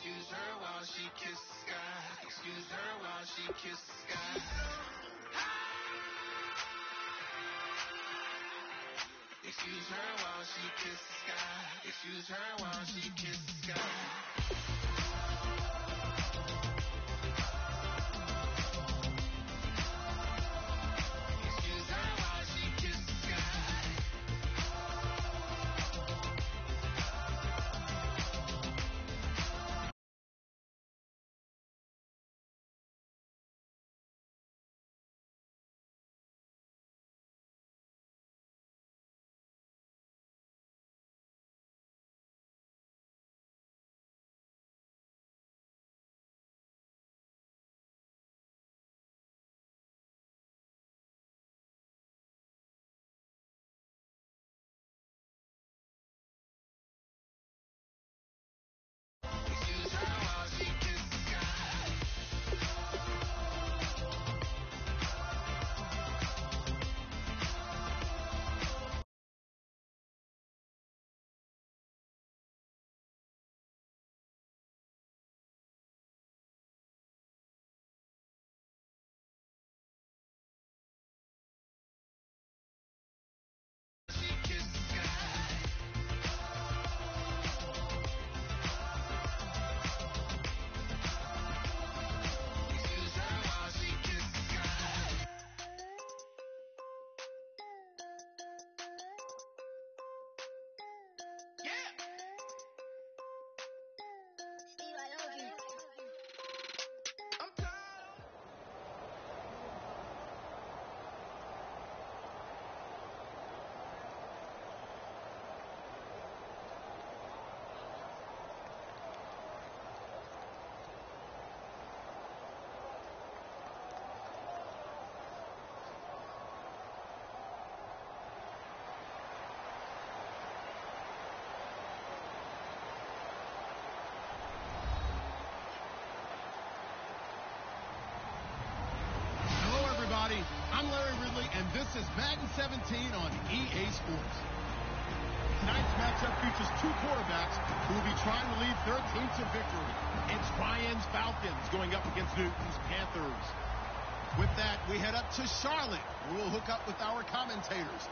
Excuse her while she kisses sky. Excuse her while she kisses sky. Excuse her while she kisses sky. Excuse her while she kisses sky. I'm Larry Ridley, and this is Madden 17 on EA Sports. Tonight's matchup features two quarterbacks who will be trying to lead their team to victory. It's Ryan's Falcons going up against Newton's Panthers. With that, we head up to Charlotte, where we'll hook up with our commentators,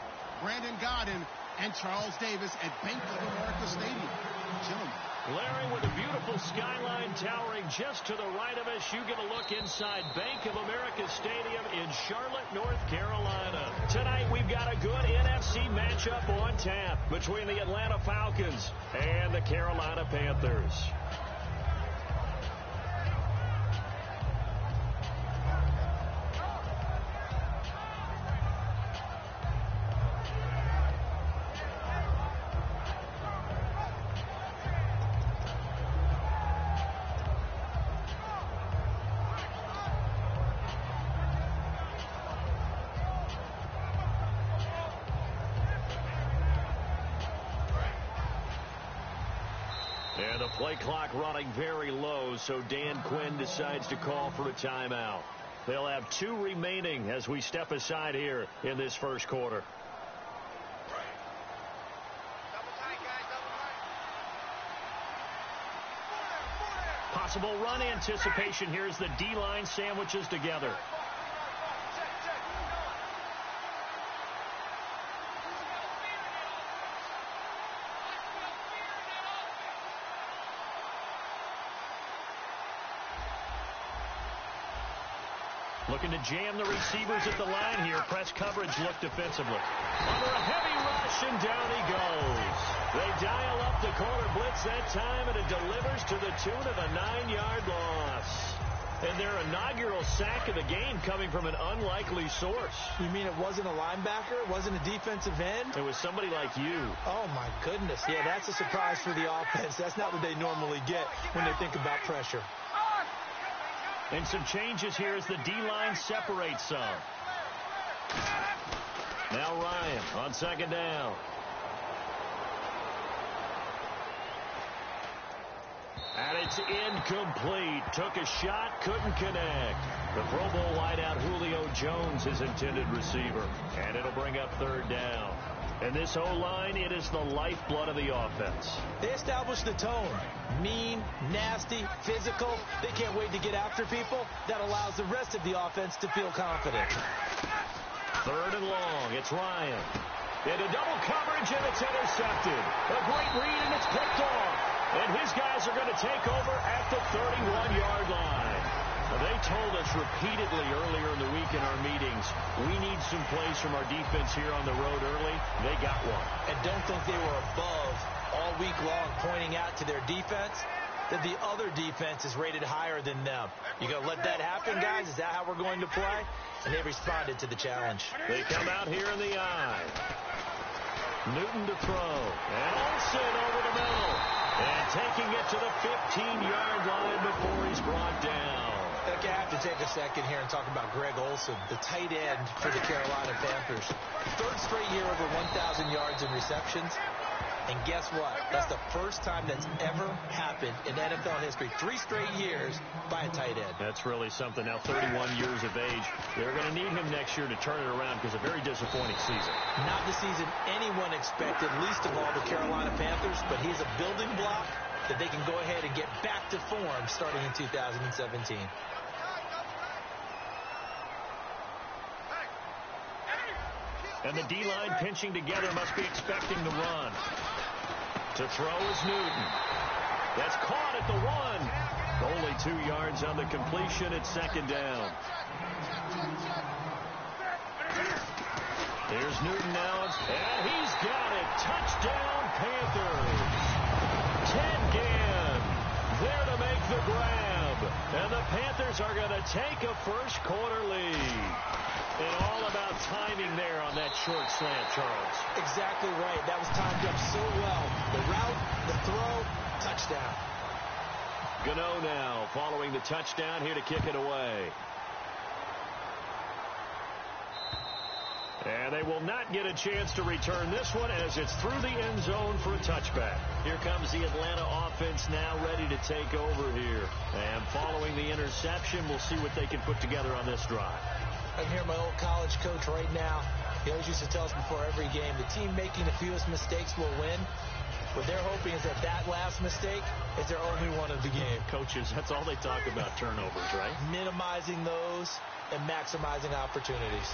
Brandon Godden and Charles Davis at Bank of America Stadium. Gentlemen. Larry, with a beautiful skyline towering just to the right of us, you get a look inside Bank of America Stadium in Charlotte, North Carolina. Tonight, we've got a good NFC matchup on tap between the Atlanta Falcons and the Carolina Panthers. And the play clock running very low, so Dan Quinn decides to call for a timeout. They'll have 2 remaining as we step aside here in this first quarter. Possible run anticipation here as the D-line sandwiches together. Looking to jam the receivers at the line here. Press coverage look defensively. Under a heavy rush, and down he goes. They dial up the corner blitz that time, and it delivers to the tune of a 9-yard loss. And their inaugural sack of the game coming from an unlikely source. You mean it wasn't a linebacker? It wasn't a defensive end? It was somebody like you. Oh, my goodness. Yeah, that's a surprise for the offense. That's not what they normally get when they think about pressure. And some changes here as the D-line separates some. Now Ryan on second down. And it's incomplete. Took a shot, couldn't connect. The Pro Bowl wideout Julio Jones, his intended receiver. And it'll bring up third down. And this O-line, it is the lifeblood of the offense. They established the tone. Mean, nasty, physical. They can't wait to get after people. That allows the rest of the offense to feel confident. 3rd and long. It's Ryan. Into double coverage, and it's intercepted. A great read, and it's picked off. And his guys are going to take over at the 31-yard line. They told us repeatedly earlier in the week in our meetings, we need some plays from our defense here on the road early. They got one. And don't think they were above all week long pointing out to their defense that the other defense is rated higher than them. You going to let that happen, guys? Is that how we're going to play? And they responded to the challenge. They come out here in the eye. Newton to throw. And Olsen over the middle. And taking it to the 15-yard line before he's brought down. I have to take a second here and talk about Greg Olsen, the tight end for the Carolina Panthers. 3rd straight year over 1,000 yards in receptions. And guess what? That's the first time that's ever happened in NFL history. 3 straight years by a tight end. That's really something. Now 31 years of age. They're going to need him next year to turn it around because a very disappointing season. Not the season anyone expected, least of all the Carolina Panthers, but he's a building block that they can go ahead and get back to form starting in 2017. And the D-line pinching together must be expecting the run. To throw is Newton. That's caught at the 1. Only 2 yards on the completion at 2nd down. Here's Newton now, and he's got it. Touchdown, Panthers. Ted Ginn there to make the grab. And the Panthers are going to take a first-quarter lead. And all about timing there on that short slant, Charles. Exactly right. That was timed up so well. The route, the throw, touchdown. Gano now following the touchdown here to kick it away. And they will not get a chance to return this one as it's through the end zone for a touchback. Here comes the Atlanta offense now ready to take over here. And following the interception, we'll see what they can put together on this drive. I'm here, my old college coach right now. He always used to tell us before every game, the team making the fewest mistakes will win. What they're hoping is that last mistake is their only one of the game. Coaches, that's all they talk about, turnovers, right? Minimizing those and maximizing opportunities.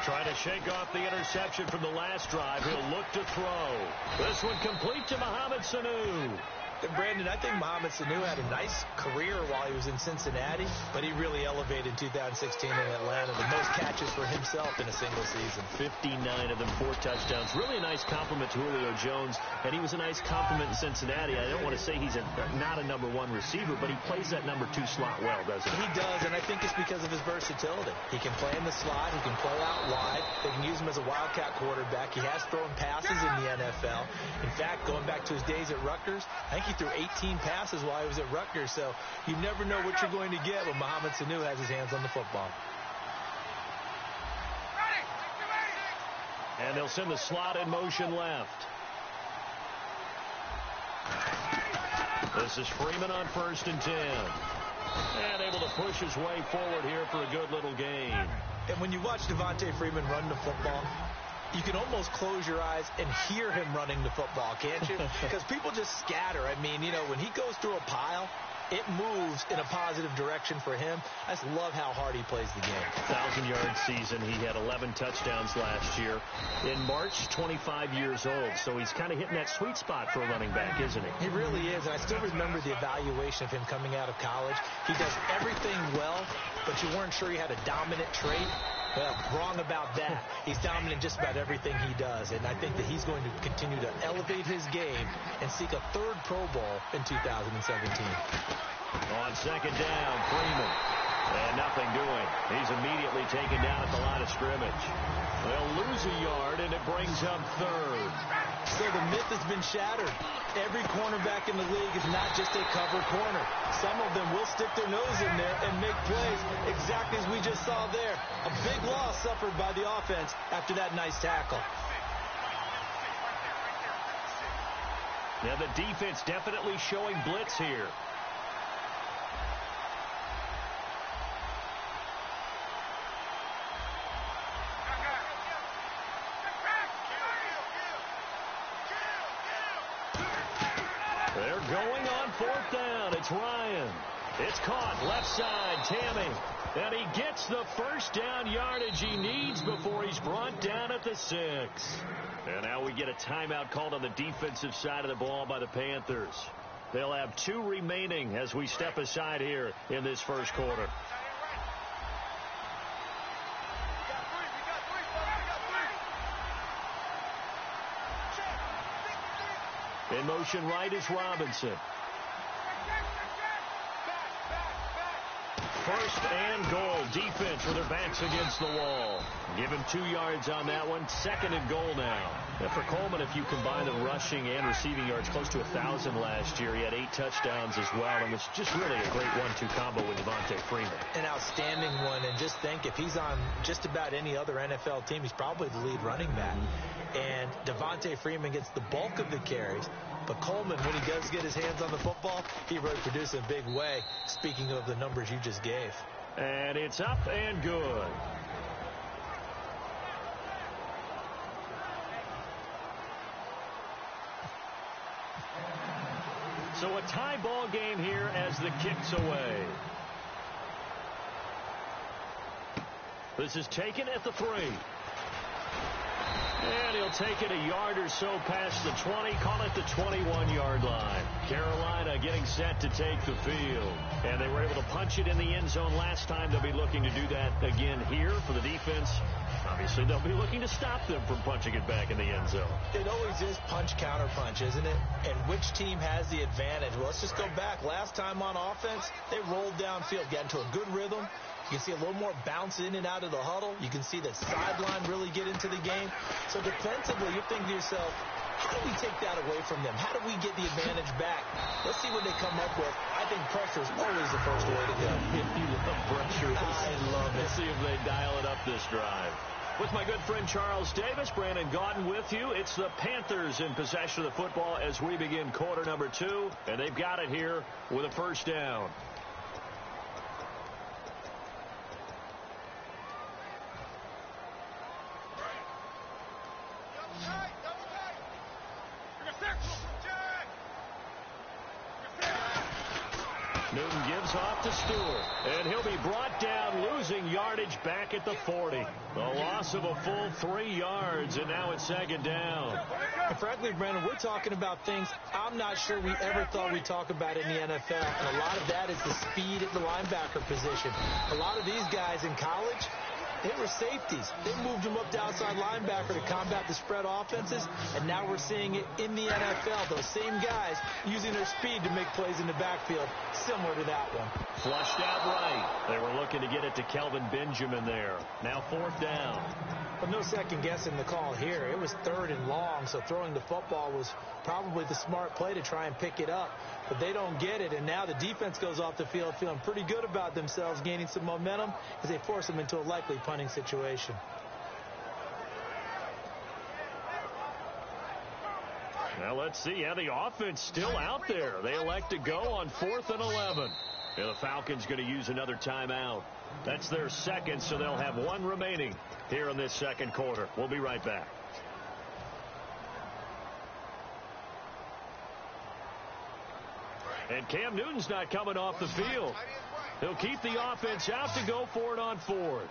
Trying to shake off the interception from the last drive. He'll look to throw. This one complete to Mohamed Sanu. And Brandon, I think Mohamed Sanu had a nice career while he was in Cincinnati, but he really elevated 2016 in Atlanta. The most catches for himself in a single season. 59 of them, 4 touchdowns. Really a nice compliment to Julio Jones, and he was a nice compliment in Cincinnati. I don't want to say he's not a number 1 receiver, but he plays that number 2 slot well, doesn't he? He does, and I think it's because of his versatility. He can play in the slot. He can play out wide. They can use him as a wildcat quarterback. He has thrown passes in the NFL. In fact, going back to his days at Rutgers, I think he threw 18 passes while he was at Rutgers, so you never know what you're going to get when Mohamed Sanu has his hands on the football. And they'll send the slot in motion left. This is Freeman on 1st and 10. And able to push his way forward here for a good little gain. And when you watch Devontae Freeman run the football, you can almost close your eyes and hear him running the football, can't you? Because people just scatter. I mean, you know, when he goes through a pile, it moves in a positive direction for him. I just love how hard he plays the game. 1,000-yard season. He had 11 touchdowns last year. In March, 25 years old. So he's kind of hitting that sweet spot for a running back, isn't he? He really is. And I still remember the evaluation of him coming out of college. He does everything well, but you weren't sure he had a dominant trait. Well, wrong about that. He's dominant in just about everything he does, and I think that he's going to continue to elevate his game and seek a 3rd Pro Bowl in 2017. On 2nd down, Freeman. And nothing doing. He's immediately taken down at the line of scrimmage. They'll lose a yard, and it brings up 3rd. So the myth has been shattered. Every cornerback in the league is not just a cover corner. Some of them will stick their nose in there and make plays exactly as we just saw there. A big loss suffered by the offense after that nice tackle. Yeah, the defense definitely showing blitz here. going on fourth down. It's Ryan. It's caught left side, Tammy. And he gets the first down yardage he needs before he's brought down at the 6. And now we get a timeout called on the defensive side of the ball by the Panthers. They'll have 2 remaining as we step aside here in this first quarter. In motion right is Robinson. First and goal. Defense with their backs against the wall. Give him 2 yards on that one. Second and goal now. And for Coleman, if you combine the rushing and receiving yards, close to 1,000 last year. He had 8 touchdowns as well. And was just really a great 1-2 combo with Devontae Freeman. An outstanding one. And just think, if he's on just about any other NFL team, he's probably the lead running back. And Devontae Freeman gets the bulk of the carries. But Coleman, when he does get his hands on the football, he really produces in a big way, speaking of the numbers you just gave. And it's up and good. So a tie ball game here as the kick's away. This is taken at the 3. And he'll take it a yard or so past the 20, call it the 21-yard line. Carolina getting set to take the field. And they were able to punch it in the end zone last time. They'll be looking to do that again here for the defense. Obviously, they'll be looking to stop them from punching it back in the end zone. It always is punch-counter-punch, isn't it? And which team has the advantage? Well, let's just go back. Last time on offense, they rolled downfield, got into a good rhythm. You can see a little more bounce in and out of the huddle. You can see the sideline really get into the game. So defensively, you're thinking to yourself, how do we take that away from them? How do we get the advantage back? Let's see what they come up with. I think pressure is always the first way to go. If you love pressure, I love it. Let's see if they dial it up this drive. With my good friend Charles Davis, Brandon Gaudin with you. It's the Panthers in possession of the football as we begin quarter number 2. And they've got it here with a first down. Newton gives off to Stewart, and he'll be brought down, losing yardage back at the 40. A loss of a full 3 yards, and now it's second down. And frankly, Brandon, we're talking about things I'm not sure we ever thought we'd talk about in the NFL, and a lot of that is the speed at the linebacker position. A lot of these guys in college, they were safeties. They moved them up to outside linebacker to combat the spread offenses, and now we're seeing it in the NFL. Those same guys using their speed to make plays in the backfield, similar to that one. Flushed out right. They were looking to get it to Kelvin Benjamin there. Now fourth down. But no second guessing the call here. It was 3rd and long, so throwing the football was probably the smart play to try and pick it up. But they don't get it, and now the defense goes off the field feeling pretty good about themselves, gaining some momentum as they force them into a likely punting situation. Now let's see how the offense still out there. They elect to go on 4th and 11. And the Falcons going to use another timeout. That's their second, so they'll have 1 remaining here in this second quarter. We'll be right back. And Cam Newton's not coming off the field. He'll keep the offense out to go for it on 4th.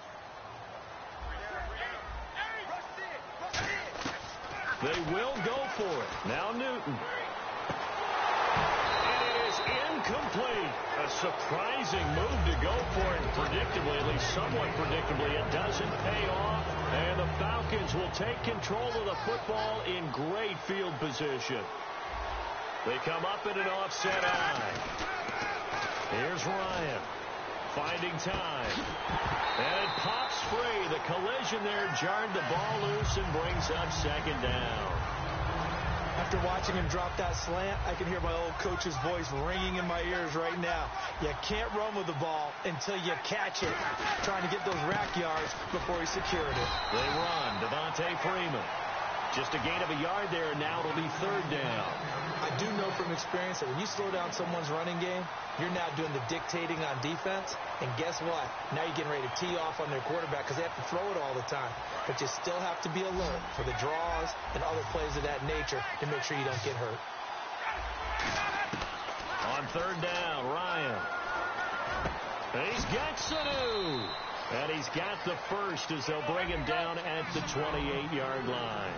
They will go for it. Now Newton. And it is incomplete. A surprising move to go for it. Predictably, at least somewhat predictably, it doesn't pay off. And the Falcons will take control of the football in great field position. They come up in an offset eye. Here's Ryan. Finding time. And it pops free. The collision there jarred the ball loose and brings up second down. After watching him drop that slant, I can hear my old coach's voice ringing in my ears right now. You can't run with the ball until you catch it. Trying to get those rack yards before he secured it. They run. Devontae Freeman. Just a gain of a yard there, and now it'll be 3rd down. I do know from experience that when you slow down someone's running game, you're now doing the dictating on defense. And guess what? Now you're getting ready to tee off on their quarterback because they have to throw it all the time. But you still have to be alert for the draws and other plays of that nature to make sure you don't get hurt. On third down, Ryan. And he's got Sanu. And he's got the first as they'll bring him down at the 28-yard line.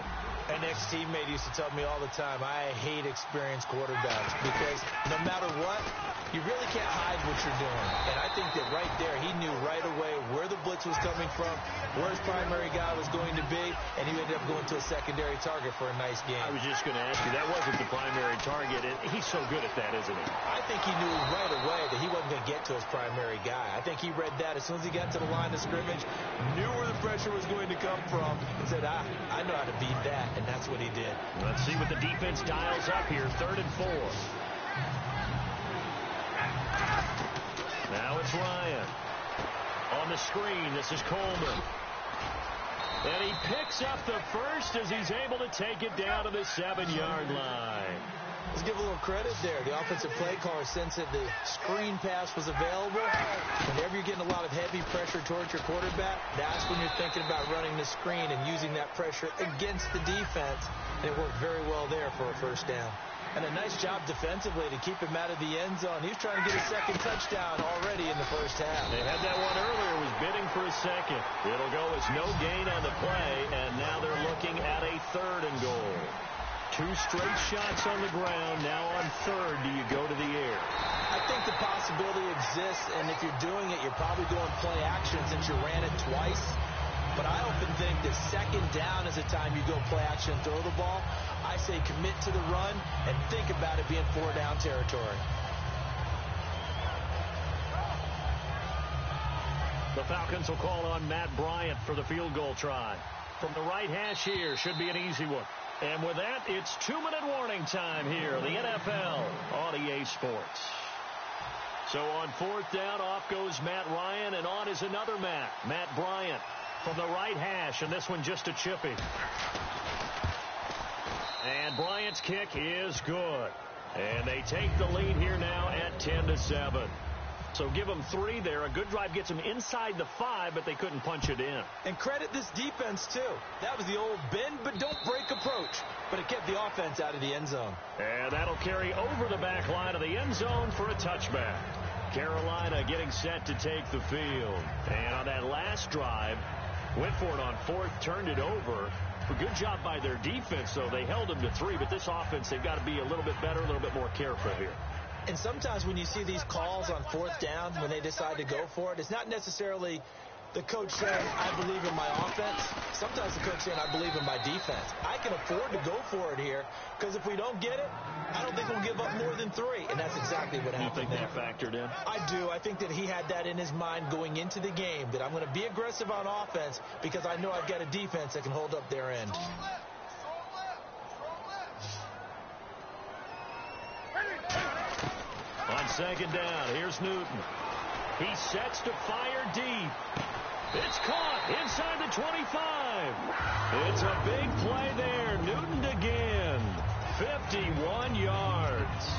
An ex-teammate used to tell me all the time, I hate experienced quarterbacks because no matter what, you really can't hide what you're doing. And I think that right there, he knew right away where the blitz was coming from, where his primary guy was going to be, and he ended up going to a secondary target for a nice game. I was just going to ask you, that wasn't the primary target. He's so good at that, isn't he? I think he knew right away that he wasn't going to get to his primary guy. I think he read that as soon as he got to the line of scrimmage, knew where the pressure was going to come from, and said, I know how to beat that. And that's what he did. Let's see what the defense dials up here. 3rd and 4. Now it's Ryan. On the screen, this is Coleman. And he picks up the first as he's able to take it down to the 7-yard line. Let's give a little credit there. The offensive play caller sensed that the screen pass was available. Whenever you're getting a lot of heavy pressure towards your quarterback, that's when you're thinking about running the screen and using that pressure against the defense. And it worked very well there for a first down. And a nice job defensively to keep him out of the end zone. He was trying to get a second touchdown already in the first half. They had that one earlier, was bidding for a second. It'll go as no gain on the play, and now they're looking at a 3rd and goal. 2 straight shots on the ground. Now on 3rd, do you go to the air? I think the possibility exists, and if you're doing it, you're probably going play action since you ran it twice. But I often think that 2nd down is the time you go play action and throw the ball. I say commit to the run and think about it being 4-down territory. The Falcons will call on Matt Bryant for the field goal try. From the right hash here, should be an easy one. And with that, it's 2-minute warning time here, the NFL on EA Sports. So on 4th down, off goes Matt Ryan, and on is another Matt Bryant from the right hash, and this one just a chippy. And Bryant's kick is good. And they take the lead here now at 10-7. So give them 3 there. A good drive gets them inside the 5, but they couldn't punch it in. And credit this defense, too. That was the old bend but don't break approach. But it kept the offense out of the end zone. And that'll carry over the back line of the end zone for a touchback. Carolina getting set to take the field. And on that last drive, went for it on 4th, turned it over. A good job by their defense, though. They held them to 3, but this offense, they've got to be a little bit better, a little bit more careful here. And sometimes when you see these calls on 4th down, when they decide to go for it, it's not necessarily the coach saying, I believe in my offense. Sometimes the coach saying, I believe in my defense. I can afford to go for it here because if we don't get it, I don't think we'll give up more than 3. And that's exactly what happened. You think that factored in? I do. I think that he had that in his mind going into the game, that I'm going to be aggressive on offense because I know I've got a defense that can hold up their end. On 2nd down, here's Newton. He sets to fire deep. It's caught inside the 25. It's a big play there. Newton again. 51 yards.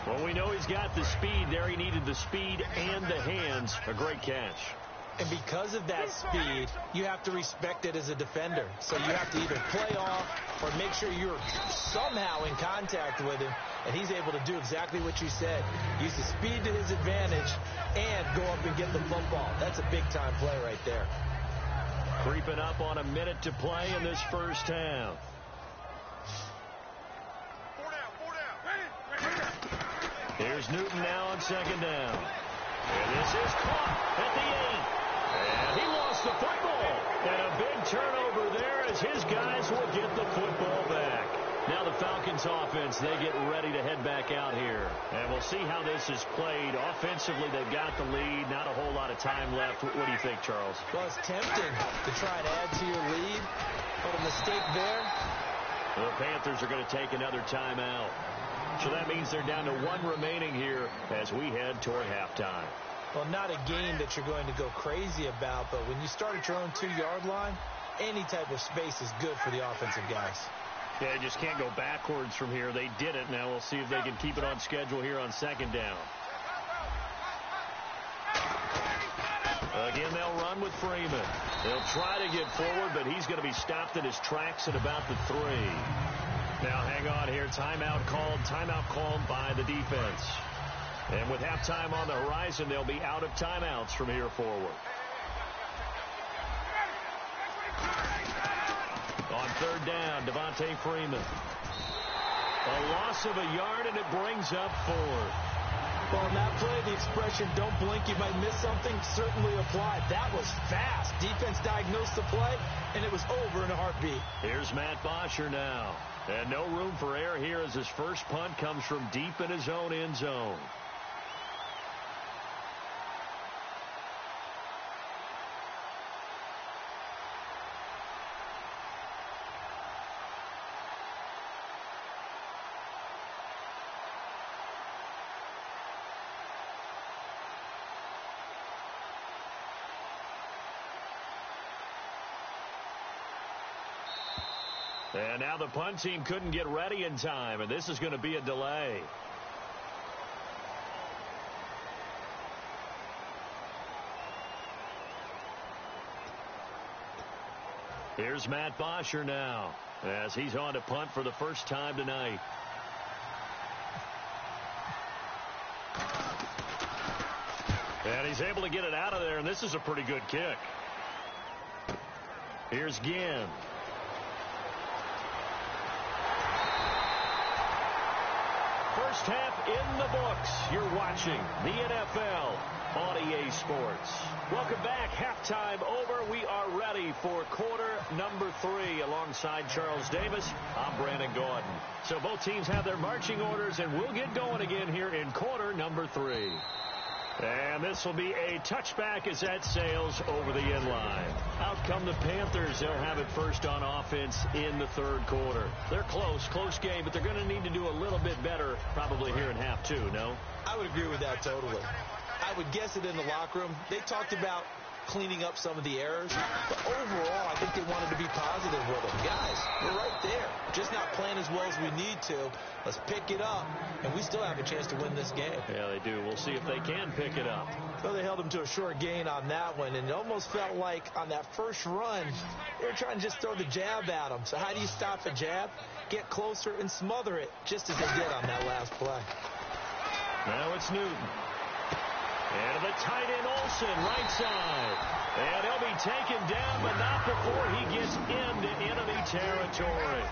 Well, we know he's got the speed there. He needed the speed and the hands. A great catch. And because of that speed, you have to respect it as a defender. So you have to either play off or make sure you're somehow in contact with him. And he's able to do exactly what you said. Use the speed to his advantage and go up and get the football. That's a big-time play right there. Creeping up on a minute to play in this first half. Here's Newton now on 2nd down. And this is caught at the 8. And he lost the football. And a big turnover there as his guys will get the football back. Now the Falcons offense, they get ready to head back out here. And we'll see how this is played. Offensively, they've got the lead. Not a whole lot of time left. What do you think, Charles? Well, it's tempting to try and add to your lead. But a mistake there. The Panthers are going to take another timeout. So that means they're down to 1 remaining here as we head toward halftime. Well, not a game that you're going to go crazy about, but when you start at your own 2-yard line, any type of space is good for the offensive guys. Yeah, they just can't go backwards from here. They did it. Now we'll see if they can keep it on schedule here on 2nd down. Again, they'll run with Freeman. They'll try to get forward, but he's going to be stopped in his tracks at about the 3. Now, hang on here. Timeout called by the defense. And with halftime on the horizon, they'll be out of timeouts from here forward. On third down, Devontae Freeman. A loss of a yard, and it brings up 4. Well, on that play, the expression, don't blink, you might miss something, certainly applied. That was fast. Defense diagnosed the play, and it was over in a heartbeat. Here's Matt Bosher now. And no room for error here as his first punt comes from deep in his own end zone. And now the punt team couldn't get ready in time, and this is going to be a delay. Here's Matt Bosher now as he's on to punt for the first time tonight. And he's able to get it out of there, and this is a pretty good kick. Here's Ginn. First half in the books. You're watching the NFL on EA Sports. Welcome back. Halftime over. We are ready for quarter number 3 alongside Charles Davis. I'm Brandon Gordon. So both teams have their marching orders, and we'll get going again here in quarter number 3. And this will be a touchback as that sails over the end line. Out come the Panthers. They'll have it first on offense in the third quarter. They're close game, but they're going to need to do a little bit better probably here in half 2, no? I would agree with that totally. I would guess it in the locker room. They talked about cleaning up some of the errors, but overall, I think they wanted to be positive with them. Guys, we're right there. Just not playing as well as we need to. Let's pick it up, and we still have a chance to win this game. Yeah, they do. We'll see if they can pick it up. So they held them to a short gain on that one, and it almost felt like on that first run, they were trying to just throw the jab at them. So how do you stop a jab? Get closer and smother it, just as they did on that last play. Now it's Newton. And the tight end Olsen, right side. And he'll be taken down, but not before he gets into enemy territory.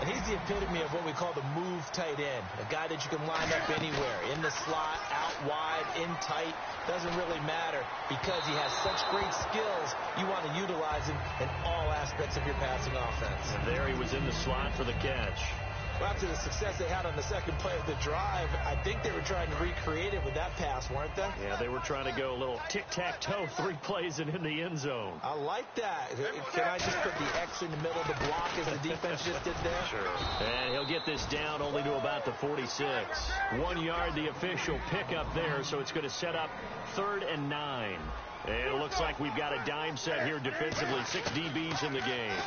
And he's the epitome of what we call the move tight end. A guy that you can line up anywhere. In the slot, out wide, in tight. Doesn't really matter because he has such great skills. You want to utilize him in all aspects of your passing offense. And there he was in the slot for the catch. Well, after the success they had on the second play of the drive, I think they were trying to recreate it with that pass, weren't they? Yeah, they were trying to go a little tic-tac-toe, 3 plays and in the end zone. I like that. Can I just put the X in the middle of the block as the defense just did there? Sure. And he'll get this down only to about the 46. 1 yard, the official pickup there, so it's going to set up 3rd and 9. And it looks like we've got a dime set here defensively. 6 DBs in the game.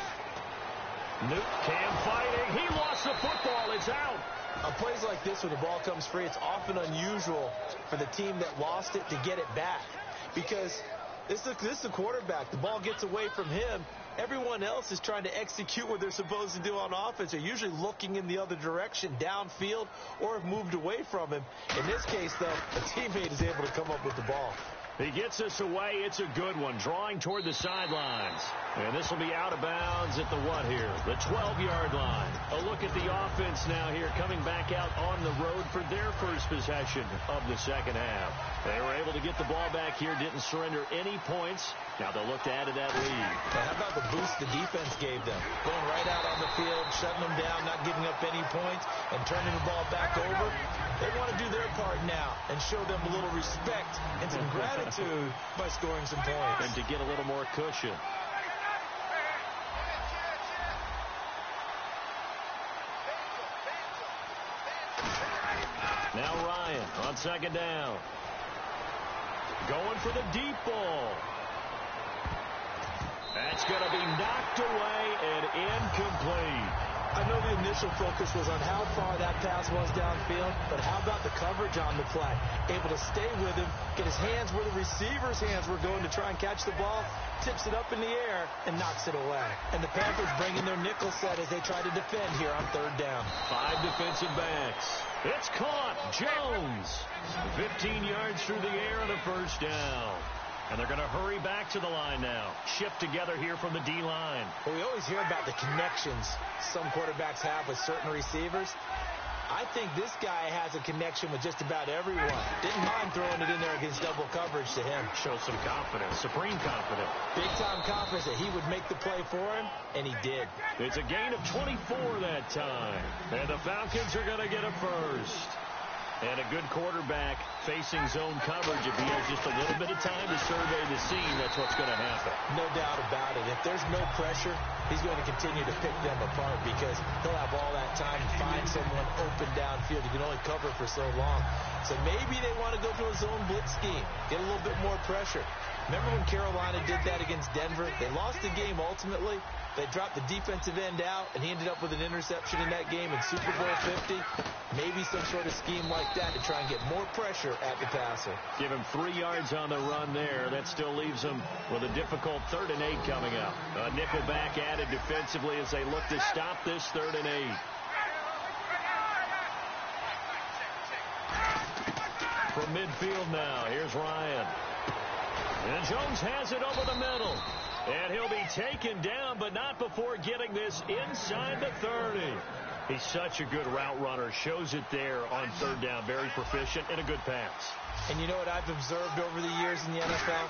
Cam fighting. He lost the football. It's out. On plays like this where the ball comes free, it's often unusual for the team that lost it to get it back. Because this is the quarterback. The ball gets away from him. Everyone else is trying to execute what they're supposed to do on offense. They're usually looking in the other direction, downfield, or have moved away from him. In this case, though, a teammate is able to come up with the ball. He gets this away. It's a good one. Drawing toward the sidelines. And this will be out of bounds at the what here? The 12-yard line. A look at the offense now here coming back out on the road for their first possession of the second half. They were able to get the ball back here. Didn't surrender any points. Now they'll look to add to that lead. How about the boost the defense gave them? Going right out on the field, shutting them down, not giving up any points, and turning the ball back over. They want to do their part now and show them a little respect and some gratitude by scoring some points. And to get a little more cushion. Now Ryan on second down. Going for the deep ball. That's going to be knocked away and incomplete. I know the initial focus was on how far that pass was downfield, but how about the coverage on the play? Able to stay with him, get his hands where the receiver's hands were going to try and catch the ball, tips it up in the air, and knocks it away. And the Panthers bring in their nickel set as they try to defend here on third down. 5 defensive backs. It's caught. Jones. 15 yards through the air and a first down. And they're going to hurry back to the line now. Shift together here from the D-line. Well, we always hear about the connections some quarterbacks have with certain receivers. I think this guy has a connection with just about everyone. Didn't mind throwing it in there against double coverage to him. Shows some confidence, supreme confidence. Big-time confidence that he would make the play for him, and he did. It's a gain of 24 that time. And the Falcons are going to get a first. And a good quarterback facing zone coverage. If he has just a little bit of time to survey the scene, that's what's going to happen. No doubt about it. If there's no pressure, he's going to continue to pick them apart because he'll have all that time to find someone open downfield. He can only cover for so long. So maybe they want to go to a zone blitz scheme, get a little bit more pressure. Remember when Carolina did that against Denver? They lost the game ultimately. They dropped the defensive end out, and he ended up with an interception in that game in Super Bowl 50. Maybe some sort of scheme like that to try and get more pressure at the passer. Give him 3 yards on the run there. That still leaves him with a difficult 3rd and 8 coming up. A nickel back added defensively as they look to stop this 3rd and 8. From midfield now, here's Ryan. And Jones has it over the middle. And he'll be taken down, but not before getting this inside the 30. He's such a good route runner. Shows it there on 3rd down. Very proficient and a good pass. And you know what I've observed over the years in the NFL?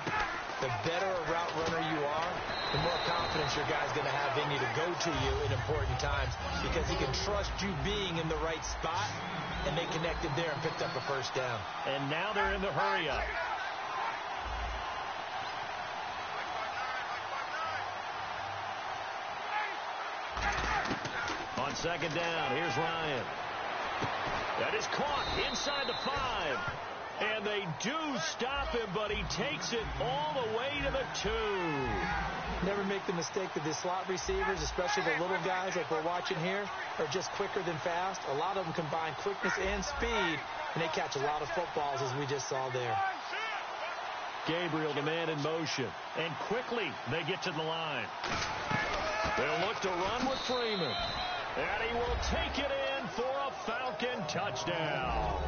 The better a route runner you are, the more confidence your guy's going to have in you to go to you in important times because he can trust you being in the right spot, and they connected there and picked up a first down. And now they're in the hurry-up. On 2nd down, here's Ryan. That is caught inside the 5. And they do stop him, but he takes it all the way to the 2. Never make the mistake that the slot receivers, especially the little guys like we're watching here, are just quicker than fast. A lot of them combine quickness and speed, and they catch a lot of footballs, as we just saw there. Gabriel, the man in motion. And quickly, they get to the line. They'll look to run with Freeman. And he will take it in for a Falcon touchdown.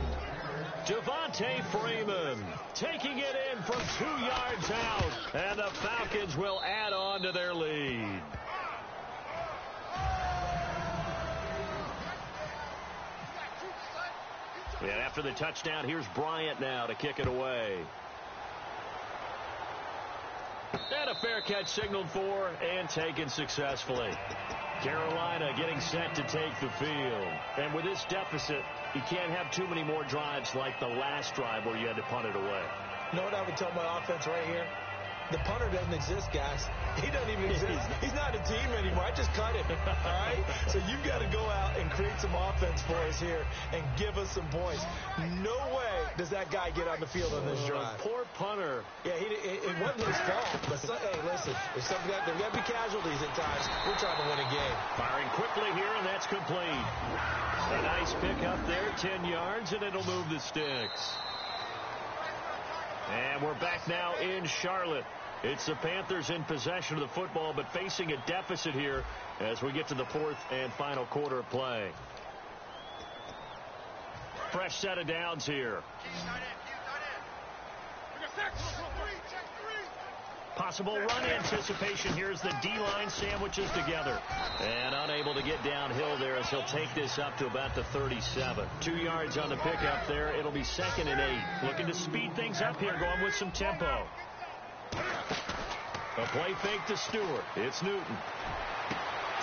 Devontae Freeman taking it in from 2 yards out. And the Falcons will add on to their lead. And after the touchdown, here's Bryant now to kick it away. And a fair catch signaled for and taken successfully. Carolina getting set to take the field. And with this deficit, you can't have too many more drives like the last drive where you had to punt it away. You know what I would tell my offense right here? The punter doesn't exist, guys. He doesn't even exist. He's not a team anymore. I just cut him. All right? So you've got to go out and create some offense for us here and give us some points. No way does that guy get on the field on this drive. Poor punter. Yeah, it wasn't his fault. But hey, listen, there's got to be casualties at times. We're trying to win a game. Firing quickly here, and that's complete. A nice pick up there, 10 yards, and it'll move the sticks. And we're back now in Charlotte. It's the Panthers in possession of the football, but facing a deficit here as we get to the 4th and final quarter of play. Fresh set of downs here. Possible run anticipation here as the D-line sandwiches together. And unable to get downhill there as he'll take this up to about the 37. 2 yards on the pickup there. It'll be 2nd and 8. Looking to speed things up here, going with some tempo. A play fake to Stewart. It's Newton.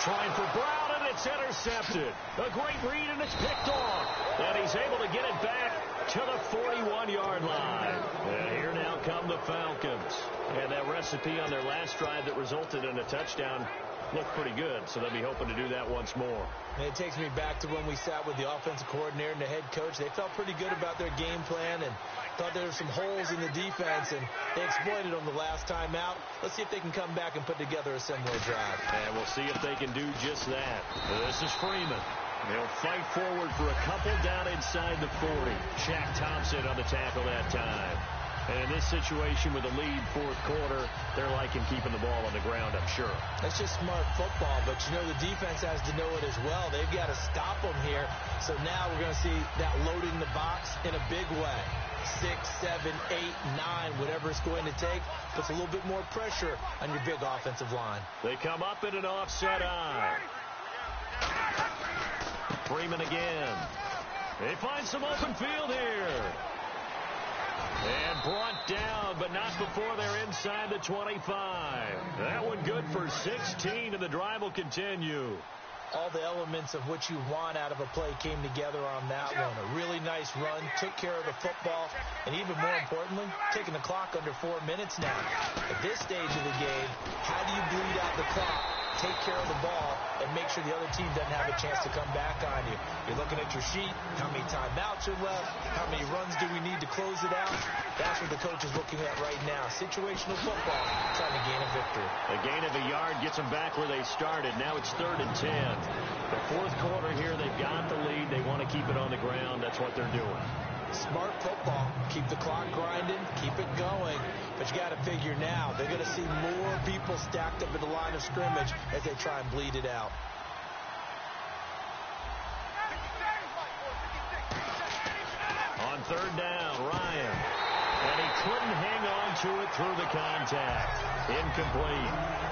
Trying for Brown, and it's intercepted. A great read, and it's picked off. And he's able to get it back to the 41-yard line. And here now come the Falcons. And that recipe on their last drive that resulted in a touchdown looked pretty good, so they'll be hoping to do that once more. And it takes me back to when we sat with the offensive coordinator and the head coach. They felt pretty good about their game plan and thought there were some holes in the defense, and they exploited them the last time out. Let's see if they can come back and put together a similar drive. And we'll see if they can do just that. This is Freeman. They'll fight forward for a couple down inside the 40. Shaq Thompson on the tackle that time. And in this situation with a lead fourth quarter, they're liking keeping the ball on the ground, I'm sure. That's just smart football, but you know the defense has to know it as well. They've got to stop them here. So now we're going to see that loading the box in a big way. 6, 7, 8, 9, whatever it's going to take, puts a little bit more pressure on your big offensive line. They come up in an offset eye. Freeman again. They find some open field here. And brought down, but not before they're inside the 25. That one good for 16, and the drive will continue. All the elements of what you want out of a play came together on that one. A really nice run, took care of the football, and even more importantly, taking the clock under 4 minutes now. At this stage of the game, how do you bleed out the clock, take care of the ball, and make sure the other team doesn't have a chance to come back on you? You're looking at your sheet, how many timeouts are left, how many runs do we need to close it out? That's what the coach is looking at right now. Situational football, trying to gain a victory. A gain of a yard gets them back where they started. Now it's 3rd and 10. The fourth quarter here, they've got the lead. They want to keep it on the ground. That's what they're doing. Smart football. Keep the clock grinding. Keep it going. But you got to figure now, they're going to see more people stacked up at the line of scrimmage as they try and bleed it out. On 3rd down, Ryan. And he couldn't hang on to it through the contact. Incomplete.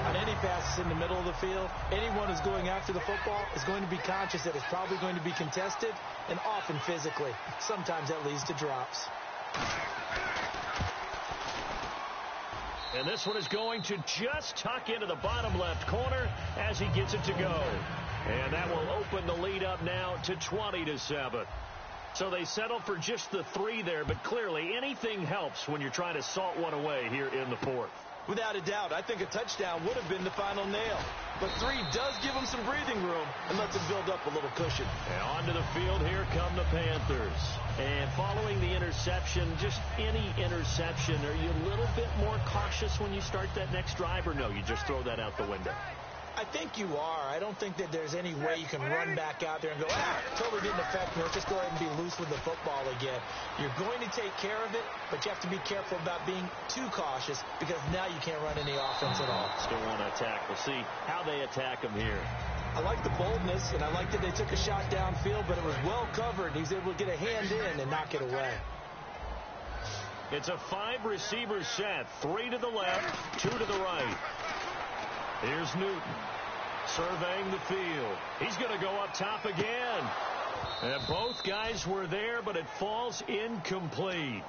On any passes in the middle of the field, anyone who's going after the football is going to be conscious that it's probably going to be contested, and often physically. Sometimes that leads to drops. And this one is going to just tuck into the bottom left corner as he gets it to go. And that will open the lead up now to 20-7. So they settle for just the 3 there, but clearly anything helps when you're trying to salt one away here in the fourth. Without a doubt, I think a touchdown would have been the final nail. But 3 does give them some breathing room and lets them build up a little cushion. And onto the field, here come the Panthers. And following the interception, just any interception, are you a little bit more cautious when you start that next drive, or no, you just throw that out the window? I think you are. I don't think that there's any way you can run back out there and go, totally didn't affect me. Let's just go ahead and be loose with the football again. You're going to take care of it, but you have to be careful about being too cautious because now you can't run any offense at all. Still want to attack. We'll see how they attack him here. I like the boldness, and I like that they took a shot downfield, but it was well covered. He was able to get a hand in and knock it away. It's a 5-receiver set. 3 to the left, 2 to the right. Here's Newton surveying the field. He's going to go up top again. And both guys were there, but it falls incomplete.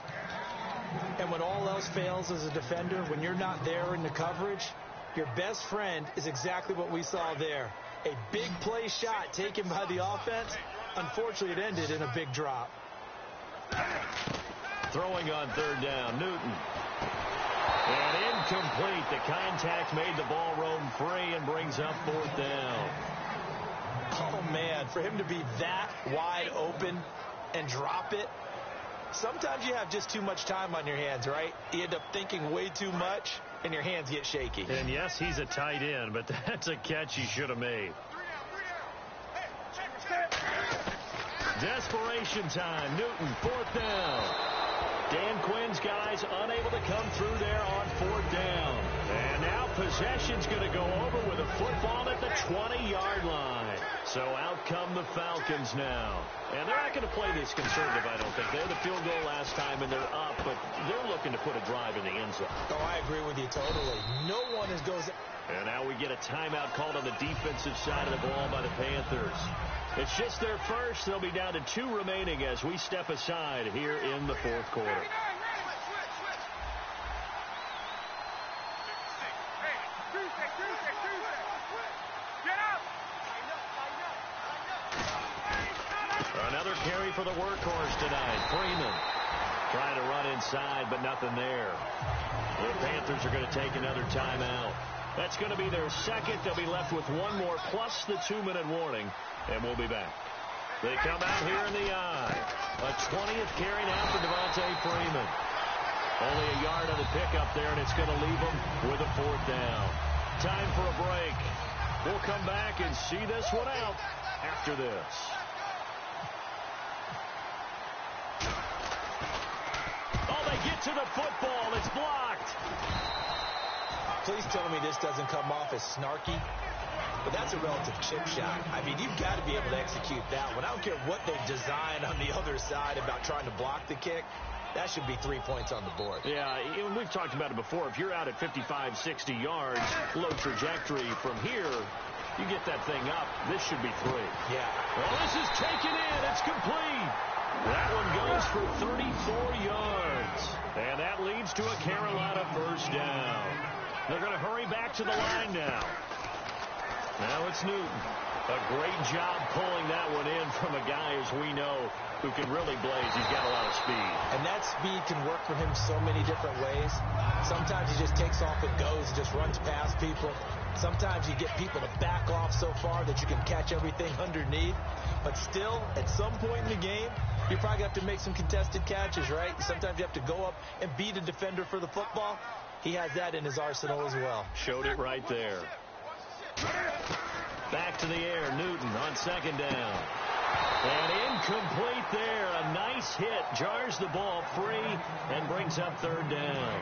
And when all else fails as a defender, when you're not there in the coverage, your best friend is exactly what we saw there. A big play shot taken by the offense. Unfortunately, it ended in a big drop. Throwing on 3rd down, Newton. And incomplete. The contact made the ball roam free and brings up 4th down. Oh, man, for him to be that wide open and drop it, sometimes you have just too much time on your hands, right? You end up thinking way too much, and your hands get shaky. And, yes, he's a tight end, but that's a catch he should have made. Desperation time. Newton, 4th down. Dan Quinn's guys unable to come through there on 4th down. And now possession's going to go over with a football at the 20-yard line. So out come the Falcons now. And they're not going to play this conservative, I don't think. They had the field goal last time, and they're up, but they're looking to put a drive in the end zone. Oh, I agree with you totally. No one goes... And now we get a timeout called on the defensive side of the ball by the Panthers. It's just their first. They'll be down to 2 remaining as we step aside here in the fourth quarter. Another carry for the workhorse tonight. Freeman trying to run inside, but nothing there. The Panthers are going to take another timeout. That's going to be their second. They'll be left with one more plus the 2-minute warning, and we'll be back. They come out here in the eye. A 20th carry now for Devontae Freeman. Only a yard on the pickup there, and it's going to leave them with a 4th down. Time for a break. We'll come back and see this one out after this. Oh, they get to the football. It's blocked. Please tell me this doesn't come off as snarky. But that's a relative chip shot. I mean, you've got to be able to execute that one. I don't care what they design on the other side about trying to block the kick. That should be 3 points on the board. Yeah, we've talked about it before. If you're out at 55, 60 yards, low trajectory from here, you get that thing up. This should be 3. Yeah. Well, this is taken in. It's complete. That one goes for 34 yards. And that leads to a Carolina 1st down. They're going to hurry back to the line now. Now it's Newton. A great job pulling that one in from a guy, as we know, who can really blaze. He's got a lot of speed. And that speed can work for him so many different ways. Sometimes he just takes off and goes, just runs past people. Sometimes you get people to back off so far that you can catch everything underneath. But still, at some point in the game, you probably have to make some contested catches, right? Sometimes you have to go up and beat a defender for the football. He has that in his arsenal as well. Showed it right there. Back to the air, Newton on 2nd down. And incomplete there. A nice hit. Jars the ball free and brings up 3rd down.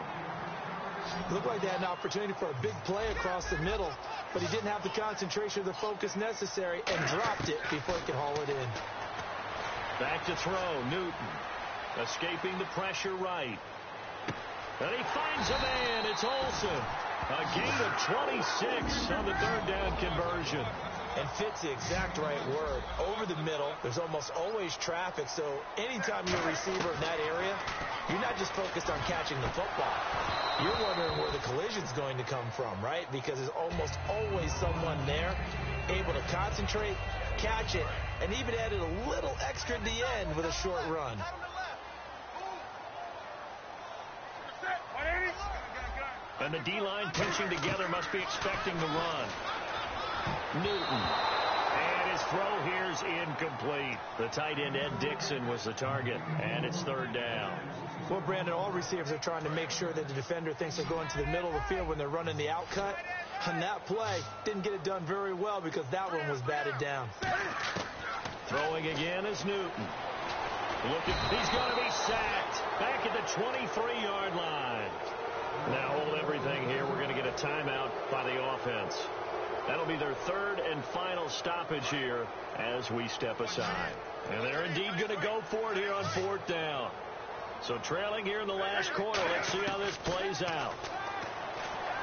It looked like they had an opportunity for a big play across the middle, but he didn't have the concentration or the focus necessary and dropped it before he could haul it in. Back to throw. Newton escaping the pressure right. And he finds a man. It's Olsen. A gain of 26 on the 3rd down conversion. And fits the exact right word. Over the middle, there's almost always traffic, so anytime you're a receiver in that area, you're not just focused on catching the football. You're wondering where the collision's going to come from, right? Because there's almost always someone there able to concentrate, catch it, and even added a little extra at the end with a short run. And the D-line pinching together must be expecting the run. Newton. And his throw here's incomplete. The tight end, Ed Dixon, was the target. And it's 3rd down. Well, Brandon, all receivers are trying to make sure that the defender thinks they're going to the middle of the field when they're running the out cut. And that play didn't get it done very well because that one was batted down. Throwing again is Newton. He's going to be sacked. Back at the 23-yard line. Now hold everything here. We're going to get a timeout by the offense. That'll be their 3rd and final stoppage here as we step aside. And they're indeed going to go for it here on 4th down. So trailing here in the last quarter. Let's see how this plays out.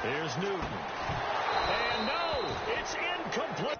Here's Newton. And no, it's incomplete.